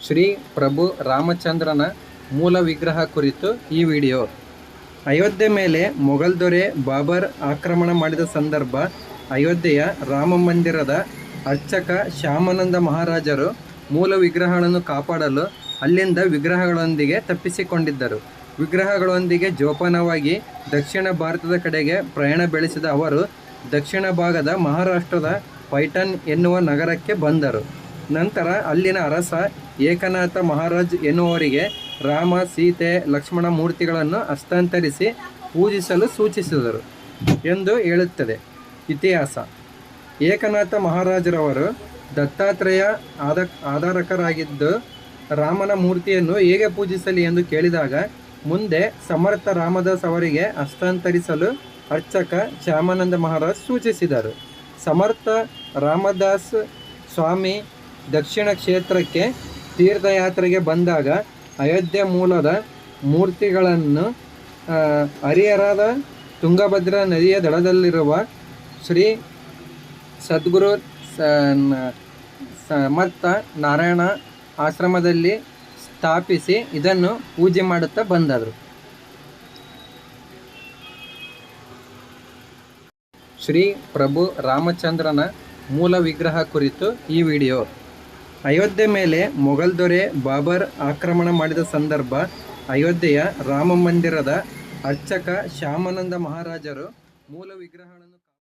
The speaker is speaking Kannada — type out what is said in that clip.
ಶ್ರೀ ಪ್ರಭು ರಾಮಚಂದ್ರನ ಮೂಲ ವಿಗ್ರಹ ಕುರಿತು ಈ ವಿಡಿಯೋ. ಅಯೋಧ್ಯೆ ಮೇಲೆ ಮೊಘಲ್ ದೊರೆ ಬಾಬರ್ ಆಕ್ರಮಣ ಮಾಡಿದ ಸಂದರ್ಭ ಅಯೋಧ್ಯೆಯ ರಾಮ ಮಂದಿರದ ಅರ್ಚಕ ಶ್ಯಾಮಾನಂದ ಮಹಾರಾಜರು ಮೂಲ ವಿಗ್ರಹಗಳನ್ನು ಕಾಪಾಡಲು ಅಲ್ಲಿಂದ ವಿಗ್ರಹಗಳೊಂದಿಗೆ ತಪ್ಪಿಸಿಕೊಂಡಿದ್ದರು. ವಿಗ್ರಹಗಳೊಂದಿಗೆ ಜೋಪಾನವಾಗಿ ದಕ್ಷಿಣ ಭಾರತದ ಕಡೆಗೆ ಪ್ರಯಾಣ ಬೆಳೆಸಿದ ಅವರು ದಕ್ಷಿಣ ಭಾಗದ ಮಹಾರಾಷ್ಟ್ರದ ಪೈಠನ್ ಎನ್ನುವ ನಗರಕ್ಕೆ ಬಂದರು. ನಂತರ ಅಲ್ಲಿನ ಅರಸ ಏಕನಾಥ ಮಹಾರಾಜ್ ಎನ್ನುವರಿಗೆ ರಾಮ, ಸೀತೆ, ಲಕ್ಷ್ಮಣ ಮೂರ್ತಿಗಳನ್ನು ಹಸ್ತಾಂತರಿಸಿ ಪೂಜಿಸಲು ಸೂಚಿಸಿದರು ಎಂದು ಹೇಳುತ್ತದೆ ಇತಿಹಾಸ. ಏಕನಾಥ ಮಹಾರಾಜರವರು ದತ್ತಾತ್ರೇಯ ಆಧಾರಕರಾಗಿದ್ದು ರಾಮನ ಮೂರ್ತಿಯನ್ನು ಹೇಗೆ ಪೂಜಿಸಲಿ ಎಂದು ಕೇಳಿದಾಗ ಮುಂದೆ ಸಮರ್ಥ ರಾಮದಾಸ್ ಅವರಿಗೆ ಹಸ್ತಾಂತರಿಸಲು ಅರ್ಚಕ ಶ್ಯಾಮಾನಂದ ಮಹಾರಾಜ್ ಸೂಚಿಸಿದರು. ಸಮರ್ಥ ರಾಮದಾಸ್ ಸ್ವಾಮಿ ದಕ್ಷಿಣ ಕ್ಷೇತ್ರಕ್ಕೆ ತೀರ್ಥಯಾತ್ರೆಗೆ ಬಂದಾಗ ಅಯೋಧ್ಯೆ ಮೂಲದ ಮೂರ್ತಿಗಳನ್ನು ಹರಿಹರದ ತುಂಗಭದ್ರಾ ನದಿಯ ದಡದಲ್ಲಿರುವ ಶ್ರೀ ಸದ್ಗುರು ಸಮರ್ಥ ನಾರಾಯಣ ಆಶ್ರಮದಲ್ಲಿ ಸ್ಥಾಪಿಸಿ ಇದನ್ನು ಪೂಜೆ ಮಾಡುತ್ತಾ ಬಂದರು. ಶ್ರೀ ಪ್ರಭು ರಾಮಚಂದ್ರನ ಮೂಲ ವಿಗ್ರಹ ಕುರಿತು ಈ ವಿಡಿಯೋ. ಅಯೋಧ್ಯೆ ಮೇಲೆ ಮೊಘಲ್ ದೊರೆ ಬಾಬರ್ ಆಕ್ರಮಣ ಮಾಡಿದ ಸಂದರ್ಭ ಅಯೋಧ್ಯೆಯ ರಾಮ ಮಂದಿರದ ಅರ್ಚಕ ಶ್ಯಾಮಾನಂದ ಮಹಾರಾಜರು ಮೂಲ ವಿಗ್ರಹಗಳನ್ನು